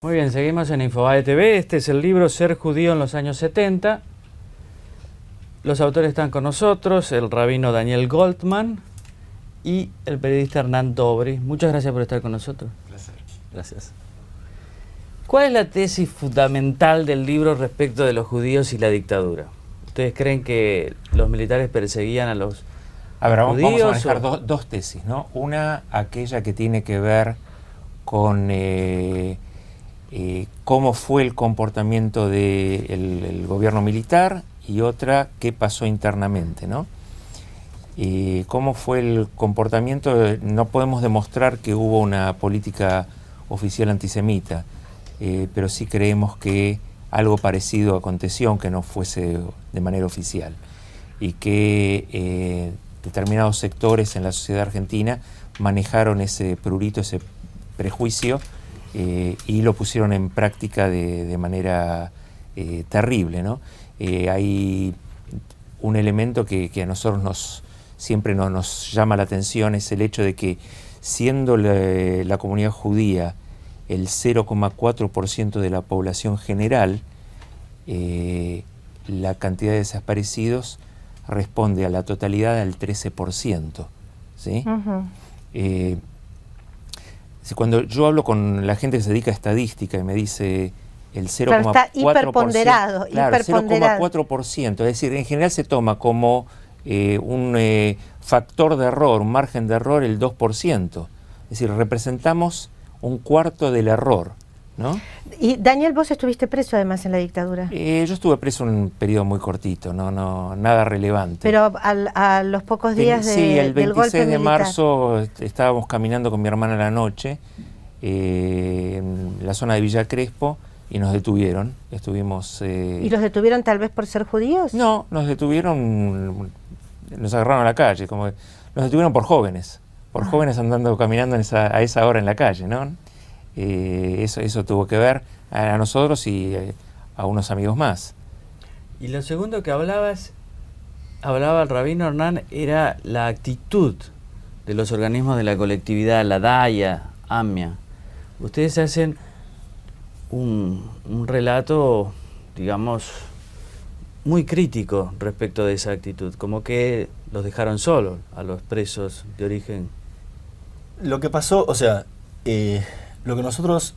Muy bien, seguimos en Infobae TV. Este es el libro Ser judío en los años 70. Los autores están con nosotros, el rabino Daniel Goldman y el periodista Hernán Dobry. Muchas gracias por estar con nosotros. Placer. Gracias. ¿Cuál es la tesis fundamental del libro respecto de los judíos y la dictadura? ¿Ustedes creen que los militares perseguían a los vamos judíos? A manejar dos tesis, ¿no? Una, aquella que tiene que ver con cómo fue el comportamiento del gobierno militar, y otra, qué pasó internamente, ¿no? Cómo fue el comportamiento, no podemos demostrar que hubo una política oficial antisemita, pero sí creemos que algo parecido aconteció, aunque no fuese de manera oficial, y que determinados sectores en la sociedad argentina manejaron ese prurito, ese prejuicio, y lo pusieron en práctica de manera terrible, ¿no? Hay un elemento que a nosotros siempre nos llama la atención, es el hecho de que, siendo la comunidad judía el 0,4% de la población general, la cantidad de desaparecidos responde a la totalidad del 13%, ¿sí? Uh-huh. Cuando yo hablo con la gente que se dedica a estadística y me dice el 0,4%, claro, está hiperponderado, claro, 0,4%, es decir, en general se toma como un factor de error, un margen de error, el 2%. Es decir, representamos un cuarto del error, ¿no? Y Daniel, vos estuviste preso además en la dictadura. Yo estuve preso en un periodo muy cortito, nada relevante. Pero a los pocos días sí, el del golpe 26 de militar. marzo estábamos caminando con mi hermana en la noche en la zona de Villa Crespo y nos detuvieron. Estuvimos... ¿Y los detuvieron tal vez por ser judíos? No, nos detuvieron, nos agarraron a la calle, nos detuvieron por jóvenes, jóvenes andando, caminando a esa hora en la calle, ¿no? Eso tuvo que ver a nosotros y a unos amigos más. Y lo segundo que hablaba el rabino Hernán, era la actitud de los organismos de la colectividad, la DAIA, AMIA. Ustedes hacen un relato, digamos, muy crítico respecto de esa actitud, como que los dejaron solos a los presos de origen. Lo que pasó, o sea, lo que nosotros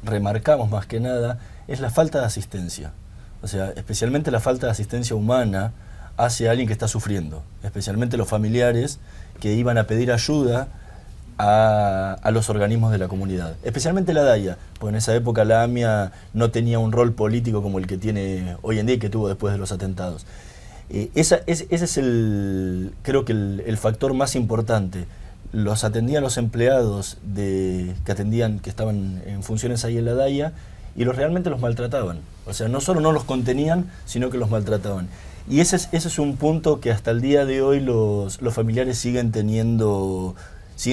remarcamos más que nada es la falta de asistencia. O sea, especialmente la falta de asistencia humana hacia alguien que está sufriendo. Especialmente los familiares que iban a pedir ayuda a los organismos de la comunidad. Especialmente la DAIA, porque en esa época la AMIA no tenía un rol político como el que tiene hoy en día y que tuvo después de los atentados. Ese es creo que el factor más importante. Los atendían los empleados que estaban en funciones ahí en la DAIA, y realmente los maltrataban. O sea, no solo no los contenían, sino que los maltrataban. Y ese es un punto que hasta el día de hoy los familiares siguen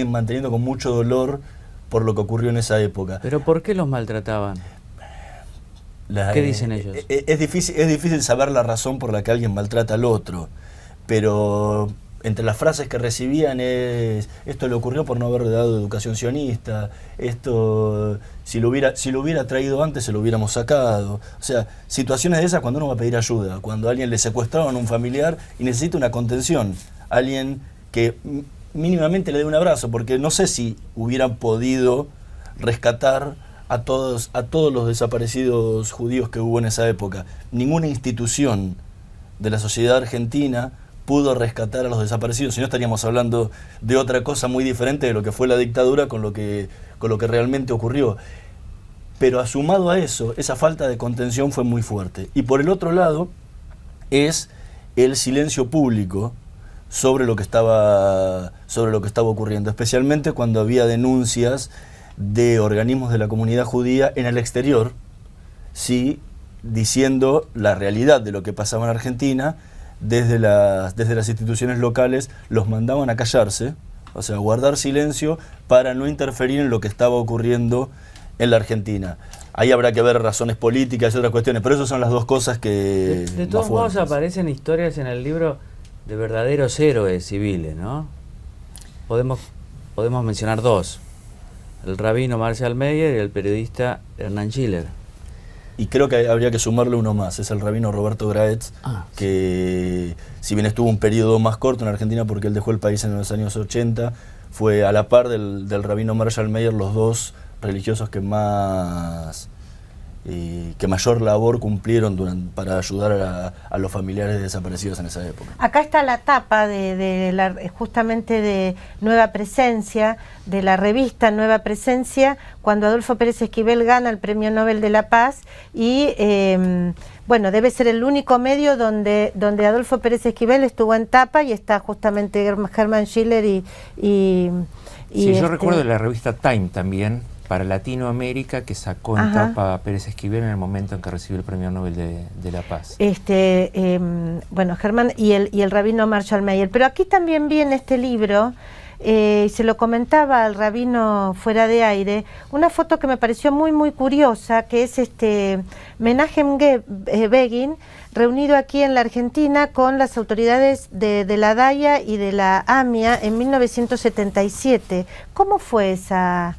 manteniendo con mucho dolor por lo que ocurrió en esa época. ¿Pero por qué los maltrataban? ¿Qué dicen ellos? Es difícil saber la razón por la que alguien maltrata al otro, pero entre las frases que recibían esto le ocurrió por no haberle dado educación sionista, esto si lo hubiera traído antes se lo hubiéramos sacado. O sea, situaciones de esas cuando uno va a pedir ayuda, cuando a alguien le secuestraron a un familiar y necesita una contención, alguien que mínimamente le dé un abrazo, porque no sé si hubieran podido rescatar a todos los desaparecidos judíos que hubo en esa época. Ninguna institución de la sociedad argentina pudo rescatar a los desaparecidos, si no estaríamos hablando de otra cosa muy diferente de lo que fue la dictadura con lo que realmente ocurrió. Pero sumado a eso, esa falta de contención fue muy fuerte. Y por el otro lado, es el silencio público sobre lo que estaba ocurriendo, especialmente cuando había denuncias de organismos de la comunidad judía en el exterior, sí, diciendo la realidad de lo que pasaba en Argentina. Desde las instituciones locales los mandaban a callarse, o sea, a guardar silencio para no interferir en lo que estaba ocurriendo en la Argentina. Ahí habrá que ver razones políticas y otras cuestiones, pero esas son las dos cosas que... De todos modos aparecen historias en el libro de verdaderos héroes civiles, ¿no? Podemos mencionar dos. el rabino Marshall Meyer y el periodista Hernán Schiller. Y creo que habría que sumarle uno más, es el rabino Roberto Graetz, que si bien estuvo un periodo más corto en Argentina porque él dejó el país en los años 80, fue a la par del rabino Marshall Meyer los dos religiosos que mayor labor cumplieron para ayudar a los familiares desaparecidos en esa época. Acá está la tapa justamente de Nueva Presencia, de la revista Nueva Presencia, cuando Adolfo Pérez Esquivel gana el Premio Nobel de la Paz y bueno, debe ser el único medio donde Adolfo Pérez Esquivel estuvo en tapa y está justamente Hernán Schiller y yo recuerdo la revista Time también, para Latinoamérica, que sacó en tapa a Pérez Esquivel en el momento en que recibió el Premio Nobel de la Paz. Bueno, Germán y el rabino Marshall Meyer. Pero aquí también vi en este libro, se lo comentaba al rabino fuera de aire, una foto que me pareció muy, muy curiosa, que es Menachem Begin, reunido aquí en la Argentina con las autoridades de la DAIA y de la AMIA en 1977. ¿Cómo fue esa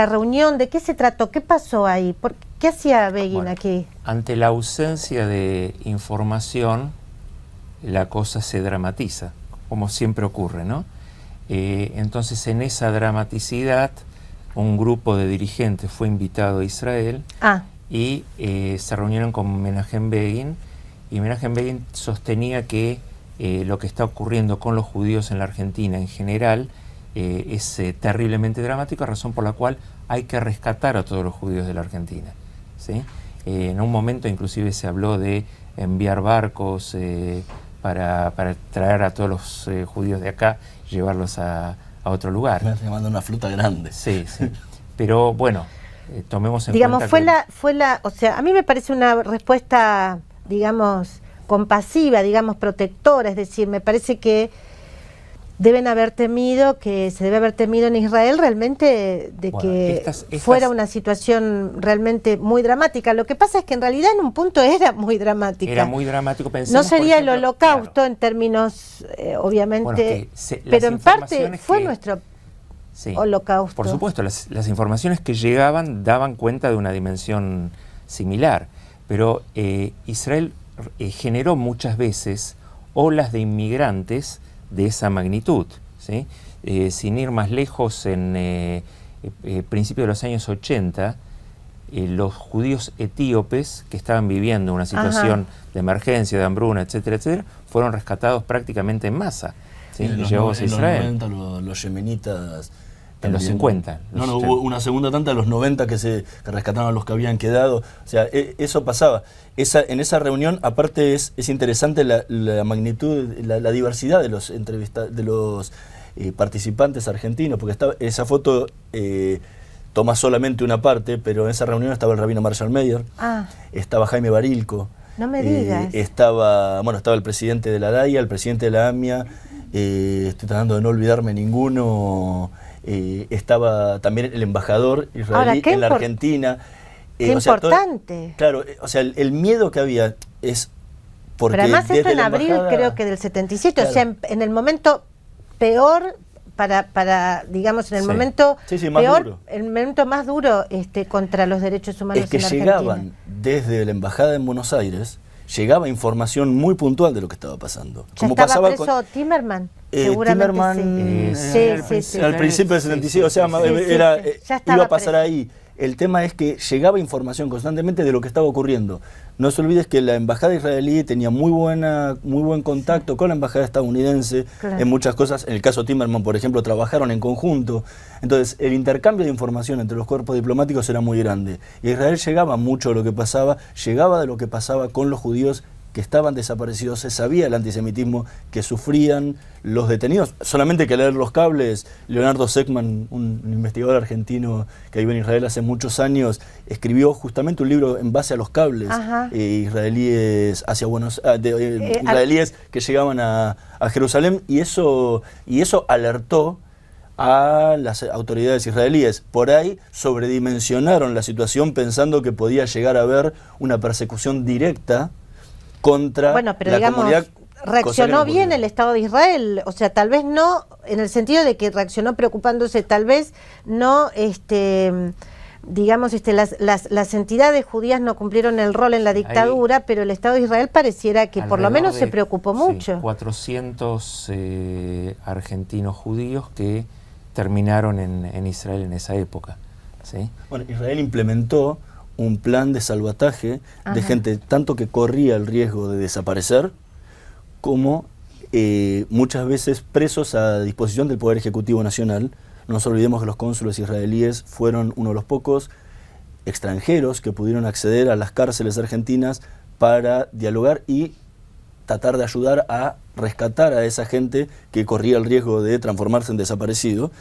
reunión? ¿De qué se trató? ¿Qué pasó ahí? ¿Qué hacía Begin aquí? Ante la ausencia de información, la cosa se dramatiza, como siempre ocurre, ¿no? Entonces, en esa dramaticidad, un grupo de dirigentes fue invitado a Israel y se reunieron con Menachem Begin, y Menachem Begin sostenía que lo que está ocurriendo con los judíos en la Argentina en general es terriblemente dramático, razón por la cual hay que rescatar a todos los judíos de la Argentina, ¿sí? En un momento inclusive se habló de enviar barcos para traer a todos los judíos de acá, llevarlos a otro lugar. Me manda una flota grande. Sí, sí. Pero bueno, tomemos en digamos, cuenta o sea, a mí me parece una respuesta, digamos, compasiva, digamos, protectora, es decir, me parece que se debe haber temido en Israel realmente que fuera una situación realmente muy dramática. Lo que pasa es que en realidad en un punto era muy dramática. Era muy dramático, pensemos, no sería por ejemplo, el holocausto, claro, en términos, obviamente, bueno, pero en parte fue nuestro holocausto. Por supuesto, las informaciones que llegaban daban cuenta de una dimensión similar, pero Israel generó muchas veces olas de inmigrantes de esa magnitud, ¿sí? Sin ir más lejos, en principios de los años 80, los judíos etíopes que estaban viviendo una situación de emergencia, de hambruna, etcétera, etcétera, fueron rescatados prácticamente en masa, ¿sí? Y llevados a Israel. En los 90 los yemenitas... En los 50. Hubo una segunda tanta en los 90 que rescataron a los que habían quedado. O sea, eso pasaba. En esa reunión, aparte, es interesante la magnitud, la diversidad de los participantes argentinos, porque esa foto toma solamente una parte, pero en esa reunión estaba el rabino Marshall Meyer, estaba Jaime Barilco. No me digas. Estaba el presidente de la DAIA, el presidente de la AMIA, estoy tratando de no olvidarme ninguno. Estaba también el embajador israelí en la Argentina. Qué importante. Claro, o sea, el miedo que había es porque... Pero además esto en abril, creo que del 77, claro. O sea, en el momento peor, digamos, en el momento peor, duro. El momento más duro contra los derechos humanos en Argentina. Es que llegaban desde la embajada en Buenos Aires, llegaba información muy puntual de lo que estaba pasando. Ya como estaba preso Timerman. Timerman sí. Al principio del 76, o sea, iba a pasar ahí. El tema es que llegaba información constantemente de lo que estaba ocurriendo. No se olvides que la embajada israelí tenía muy buen contacto con la embajada estadounidense, claro, en muchas cosas. En el caso Timerman, por ejemplo, trabajaron en conjunto. Entonces, el intercambio de información entre los cuerpos diplomáticos era muy grande. Y a Israel llegaba mucho de lo que pasaba, llegaba de lo que pasaba con los judíos que estaban desaparecidos. Se sabía el antisemitismo que sufrían los detenidos. Solamente que leer los cables, Leonardo Seckman, un investigador argentino que vive en Israel hace muchos años, escribió justamente un libro en base a los cables israelíes hacia israelíes que llegaban a Jerusalén, y eso alertó a las autoridades israelíes. Por ahí sobredimensionaron la situación pensando que podía llegar a haber una persecución directa contra comunidad. reaccionó bien el Estado de Israel, o sea, tal vez no, en el sentido de que reaccionó preocupándose, tal vez no, digamos, las entidades judías no cumplieron el rol en la dictadura, pero el Estado de Israel pareciera que por lo menos se preocupó mucho. 400 argentinos judíos que terminaron en Israel en esa época. ¿Sí? Bueno, Israel implementó un plan de salvataje de gente tanto que corría el riesgo de desaparecer, como muchas veces presos a disposición del Poder Ejecutivo Nacional. No nos olvidemos que los cónsules israelíes fueron uno de los pocos extranjeros que pudieron acceder a las cárceles argentinas para dialogar y tratar de ayudar a rescatar a esa gente que corría el riesgo de transformarse en desaparecido.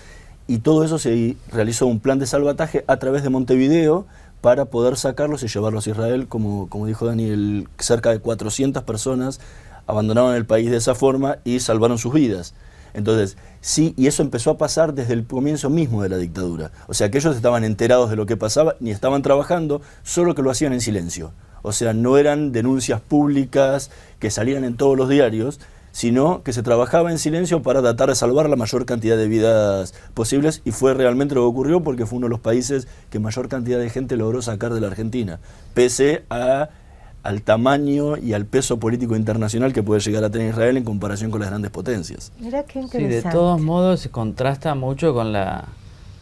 Y todo eso se realizó un plan de salvataje a través de Montevideo para poder sacarlos y llevarlos a Israel. Como dijo Daniel, cerca de 400 personas abandonaron el país de esa forma y salvaron sus vidas. Entonces, sí, y eso empezó a pasar desde el comienzo mismo de la dictadura. O sea, que ellos estaban enterados de lo que pasaba, ni estaban trabajando, solo que lo hacían en silencio. O sea, no eran denuncias públicas que salían en todos los diarios, sino que se trabajaba en silencio para tratar de salvar la mayor cantidad de vidas posibles, y fue realmente lo que ocurrió, porque fue uno de los países que mayor cantidad de gente logró sacar de la Argentina, pese al tamaño y al peso político internacional que puede llegar a tener Israel en comparación con las grandes potencias. Mirá qué Sí, interesante. de todos modos se contrasta mucho con la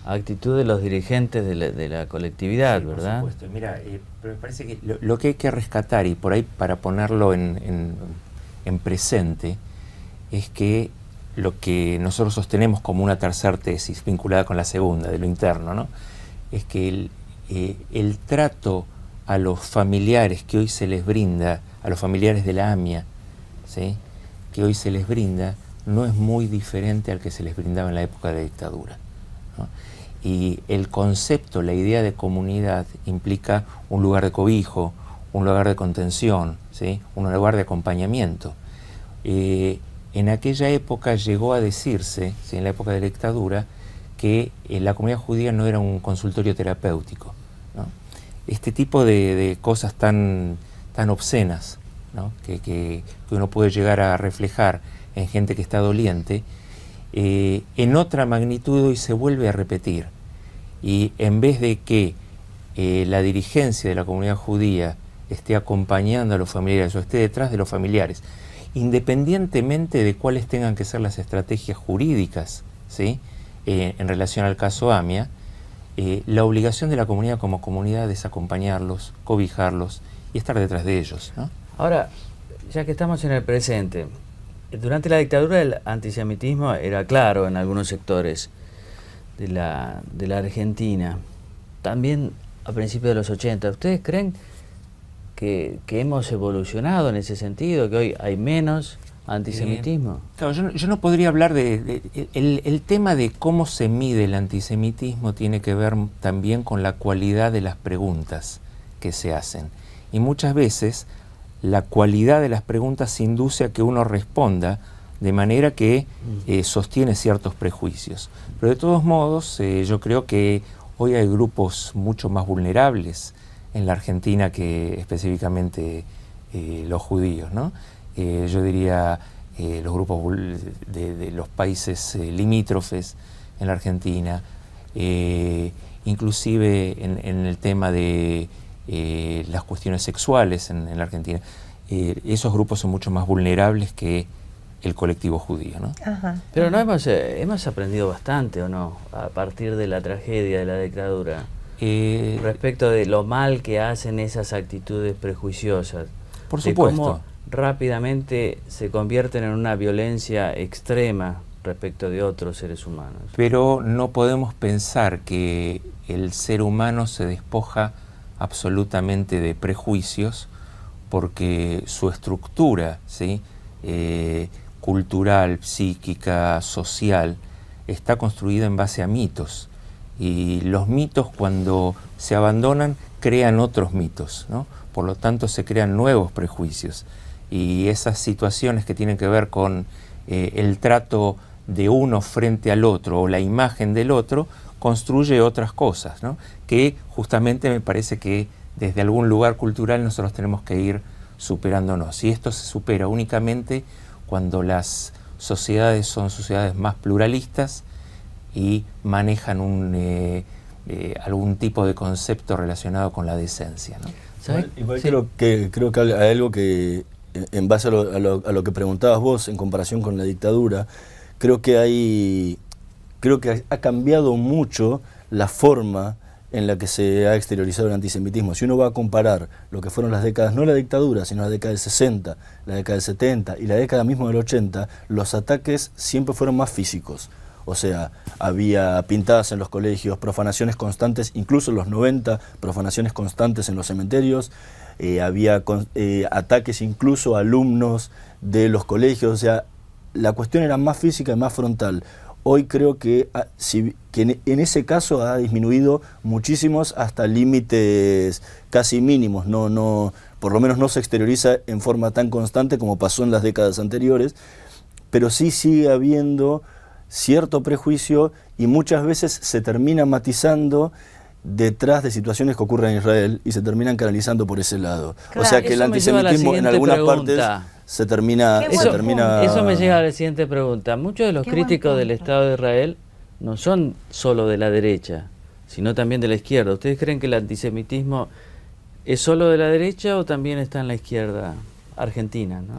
actitud de los dirigentes de la colectividad, Sí, ¿verdad? por supuesto. Mira, pero me parece que lo que hay que rescatar, y por ahí para ponerlo en presente, es que lo que nosotros sostenemos como una tercera tesis vinculada con la segunda, de lo interno, ¿no? Es que el trato a los familiares que hoy se les brinda, a los familiares de la AMIA, ¿sí?, que hoy se les brinda, no es muy diferente al que se les brindaba en la época de la dictadura, ¿no? Y el concepto, la idea de comunidad implica un lugar de cobijo, un lugar de contención, ¿sí?, un lugar de acompañamiento. En aquella época llegó a decirse, ¿sí?, en la época de la dictadura, que la comunidad judía no era un consultorio terapéutico, ¿no? Este tipo de cosas tan obscenas, ¿no?, que uno puede llegar a reflejar en gente que está doliente, en otra magnitud hoy se vuelve a repetir. Y en vez de que la dirigencia de la comunidad judía esté acompañando a los familiares o esté detrás de los familiares, independientemente de cuáles tengan que ser las estrategias jurídicas, ¿sí?, en relación al caso AMIA, la obligación de la comunidad como comunidad es acompañarlos, cobijarlos y estar detrás de ellos, ¿no? Ahora, ya que estamos en el presente, durante la dictadura el antisemitismo era claro en algunos sectores de la Argentina, también a principios de los 80. ¿Ustedes creen que hemos evolucionado en ese sentido, que hoy hay menos antisemitismo? Claro, yo no podría hablar el tema de cómo se mide el antisemitismo tiene que ver también con la cualidad de las preguntas que se hacen. Y muchas veces la cualidad de las preguntas induce a que uno responda de manera que sostiene ciertos prejuicios. Pero de todos modos, yo creo que hoy hay grupos mucho más vulnerables en la Argentina que específicamente los judíos, ¿no? Yo diría los grupos de los países limítrofes en la Argentina, inclusive en el tema de las cuestiones sexuales en la Argentina. Esos grupos son mucho más vulnerables que el colectivo judío, ¿no? Ajá. Pero no hemos aprendido bastante, ¿o no?, a partir de la tragedia de la dictadura, respecto de lo mal que hacen esas actitudes prejuiciosas. Por supuesto. Cómo rápidamente se convierten en una violencia extrema respecto de otros seres humanos. Pero no podemos pensar que el ser humano se despoja absolutamente de prejuicios porque su estructura, ¿sí?, cultural, psíquica, social, está construida en base a mitos. Y los mitos, cuando se abandonan, crean otros mitos, ¿no? Por lo tanto, se crean nuevos prejuicios. Y esas situaciones que tienen que ver con el trato de uno frente al otro o la imagen del otro, construye otras cosas, ¿no?, que justamente me parece que desde algún lugar cultural nosotros tenemos que ir superándonos. Y esto se supera únicamente cuando las sociedades son sociedades más pluralistas y manejan algún tipo de concepto relacionado con la decencia, ¿no? Igual sí. creo que hay algo que, en base a lo que preguntabas vos en comparación con la dictadura, creo que ha cambiado mucho la forma en la que se ha exteriorizado el antisemitismo. Si uno va a comparar lo que fueron las décadas, no la dictadura, sino la década del 60, la década del 70 y la década mismo del 80, los ataques siempre fueron más físicos. O sea, había pintadas en los colegios, profanaciones constantes, incluso en los 90, profanaciones constantes en los cementerios, había ataques incluso a alumnos de los colegios, o sea, la cuestión era más física y más frontal. Hoy creo que en ese caso ha disminuido muchísimos hasta límites casi mínimos, por lo menos no se exterioriza en forma tan constante como pasó en las décadas anteriores, pero sí sigue habiendo cierto prejuicio y muchas veces se termina matizando detrás de situaciones que ocurren en Israel y se terminan canalizando por ese lado. Claro, o sea que el antisemitismo en algunas partes se termina... Eso me lleva a la siguiente pregunta. Muchos de los críticos del Estado de Israel no son solo de la derecha, sino también de la izquierda. ¿Ustedes creen que el antisemitismo es solo de la derecha o también está en la izquierda argentina, ¿no?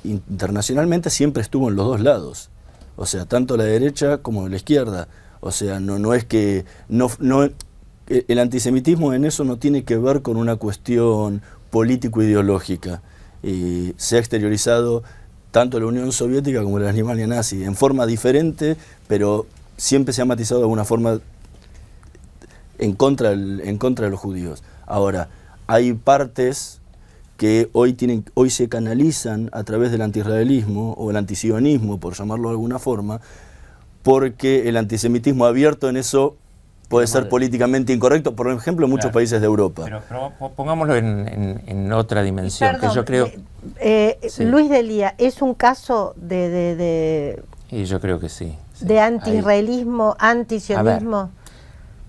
Internacionalmente siempre estuvo en los dos lados. O sea, tanto la derecha como la izquierda. O sea, no es que... el antisemitismo en eso no tiene que ver con una cuestión político-ideológica. Se ha exteriorizado tanto la Unión Soviética como la Alemania nazi, en forma diferente, pero siempre se ha matizado de alguna forma en contra de los judíos. Ahora, hay partes que hoy se canalizan a través del antiisraelismo o el antisionismo, por llamarlo de alguna forma, porque el antisemitismo abierto en eso puede ser políticamente incorrecto, por ejemplo, en muchos países de Europa. Pero pongámoslo en otra dimensión, perdón, que yo creo... sí. Luis Delia, ¿es un caso y yo creo que sí. de antiisraelismo, antisionismo?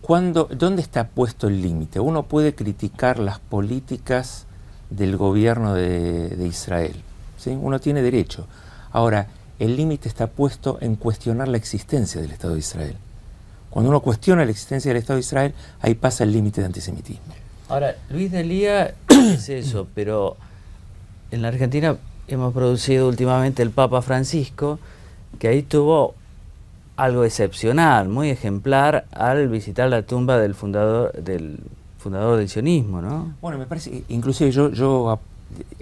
¿Dónde está puesto el límite? Uno puede criticar las políticas del gobierno de Israel, ¿sí? Uno tiene derecho. Ahora, el límite está puesto en cuestionar la existencia del Estado de Israel. Cuando uno cuestiona la existencia del Estado de Israel, ahí pasa el límite de antisemitismo. Ahora, Luis Delia es eso, pero en la Argentina hemos producido últimamente el Papa Francisco, que ahí tuvo algo excepcional, muy ejemplar, al visitar la tumba del fundador del sionismo, ¿no? Bueno, me parece, inclusive yo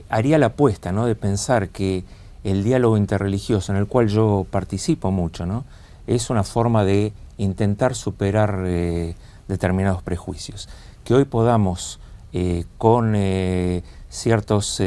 haría la apuesta, ¿no?, de pensar que el diálogo interreligioso, en el cual yo participo mucho, ¿no?, es una forma de intentar superar determinados prejuicios. Que hoy podamos, con ciertas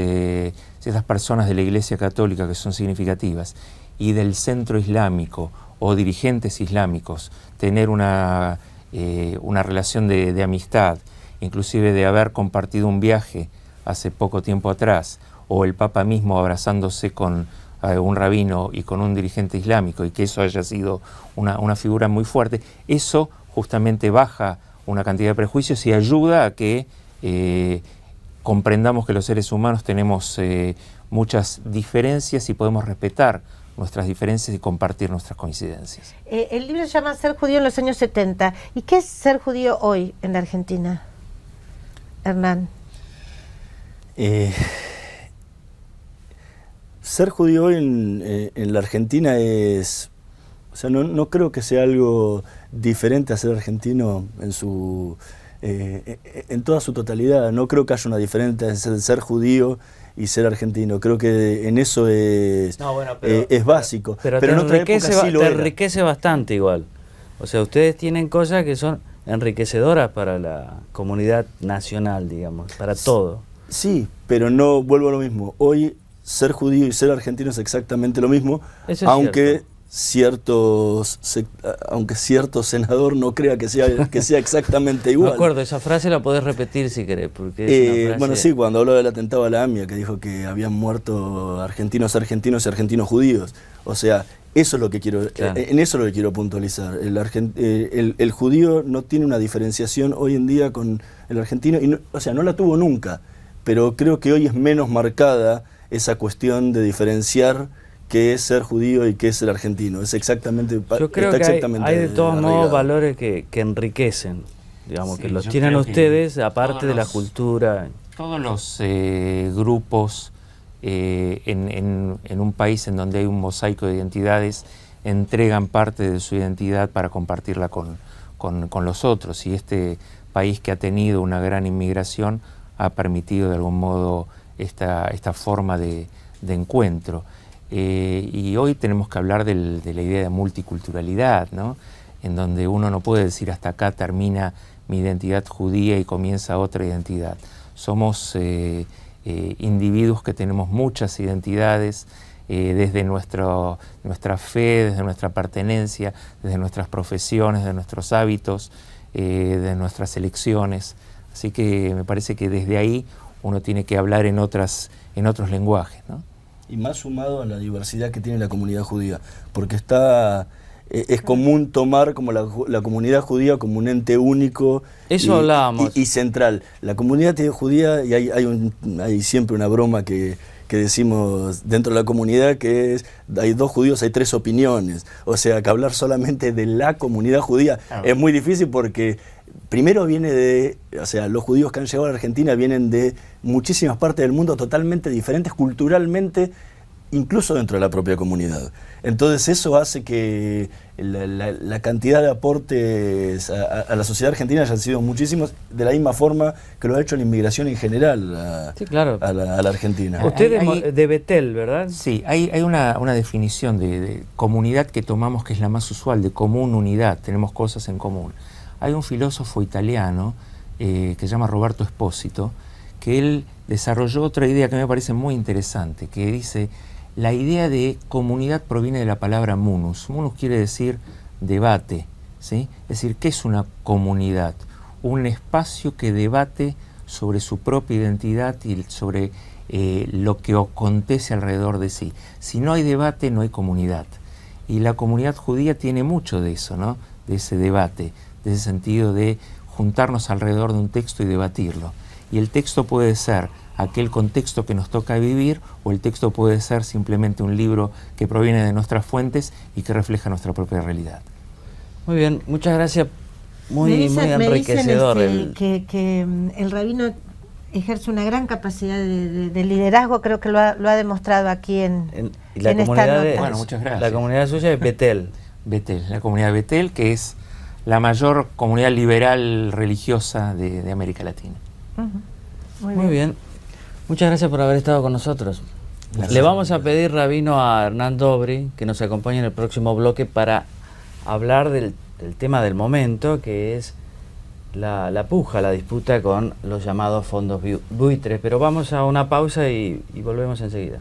personas de la Iglesia Católica que son significativas y del centro islámico o dirigentes islámicos, tener una relación de amistad, inclusive de haber compartido un viaje hace poco tiempo atrás, o el Papa mismo abrazándose con un rabino y con un dirigente islámico, y que eso haya sido una figura muy fuerte, eso justamente baja una cantidad de prejuicios y ayuda a que comprendamos que los seres humanos tenemos muchas diferencias y podemos respetar nuestras diferencias y compartir nuestras coincidencias. El libro se llama Ser judío en los años 70. ¿Y qué es ser judío hoy en la Argentina, Hernán? Ser judío hoy en la Argentina es... O sea, no creo que sea algo diferente a ser argentino en toda su totalidad. No creo que haya una diferencia entre ser judío y ser argentino. Creo que en eso es básico. Pero en otra época sí lo era. Te enriquece bastante igual. O sea, ustedes tienen cosas que son enriquecedoras para la comunidad nacional, digamos, para todo. Sí, pero no vuelvo a lo mismo. Hoy ser judío y ser argentino es exactamente lo mismo, aunque cierto senador no crea que sea exactamente igual. Me acuerdo, esa frase la podés repetir si querés, porque es una frase... Bueno, sí, cuando habló del atentado a la AMIA, que dijo que habían muerto argentinos y argentinos judíos. O sea, eso es lo que quiero, claro. En eso es lo que quiero puntualizar. El judío no tiene una diferenciación hoy en día con el argentino, y no la tuvo nunca, pero creo que hoy es menos marcada esa cuestión de diferenciar qué es ser judío y qué es ser argentino. Es exactamente, Yo creo está que exactamente hay de todos modos arraigado. valores que enriquecen, digamos, Sí, que los yo tienen creo que ustedes, aparte de la todos cultura. Todos los grupos en un país en donde hay un mosaico de identidades entregan parte de su identidad para compartirla con los otros, y este país que ha tenido una gran inmigración ha permitido de algún modo esta forma de encuentro. Y hoy tenemos que hablar de la idea de multiculturalidad, ¿no? En donde uno no puede decir hasta acá termina mi identidad judía y comienza otra identidad. Somos individuos que tenemos muchas identidades, desde nuestra fe, desde nuestra pertenencia, desde nuestras profesiones, de nuestros hábitos, de nuestras elecciones. Así que me parece que desde ahí uno tiene que hablar en otros lenguajes, ¿no? Y más sumado a la diversidad que tiene la comunidad judía, porque es común tomar como la comunidad judía como un ente único. Eso hablábamos. Y central. La comunidad judía, y hay siempre una broma que decimos dentro de la comunidad, que es, hay 2 judíos, hay 3 opiniones. O sea, que hablar solamente de la comunidad judía es muy difícil, porque primero los judíos que han llegado a la Argentina vienen de muchísimas partes del mundo totalmente diferentes culturalmente, incluso dentro de la propia comunidad. Entonces eso hace que la cantidad de aportes a la sociedad argentina hayan sido muchísimos, de la misma forma que lo ha hecho la inmigración en general Sí, claro. a la Argentina. Usted es de Betel, ¿verdad? Sí, hay una definición de comunidad que tomamos, que es la más usual, de común unidad, tenemos cosas en común. Hay un filósofo italiano que se llama Roberto Espósito, que él desarrolló otra idea que me parece muy interesante, que dice: la idea de comunidad proviene de la palabra munus. Munus quiere decir debate, ¿sí? Es decir, ¿qué es una comunidad? Un espacio que debate sobre su propia identidad y sobre lo que acontece alrededor de sí. Si no hay debate, no hay comunidad. Y la comunidad judía tiene mucho de eso, ¿no? De ese debate, de ese sentido de juntarnos alrededor de un texto y debatirlo. Y el texto puede ser aquel contexto que nos toca vivir, o el texto puede ser simplemente un libro que proviene de nuestras fuentes y que refleja nuestra propia realidad. Muy bien, muchas gracias. Muy Me enriquecedor. dicen que el rabino ejerce una gran capacidad de liderazgo, creo que lo ha demostrado aquí en la esta comunidad nota. Bueno, muchas gracias. La comunidad suya es Betel. Betel, la comunidad de Betel, que es la mayor comunidad liberal religiosa de América Latina. Muy bien. Muchas gracias por haber estado con nosotros. Gracias. Le vamos a pedir, rabino, a Hernán Dobry que nos acompañe en el próximo bloque para hablar del tema del momento, que es la puja, la disputa con los llamados fondos buitres. Pero vamos a una pausa y volvemos enseguida.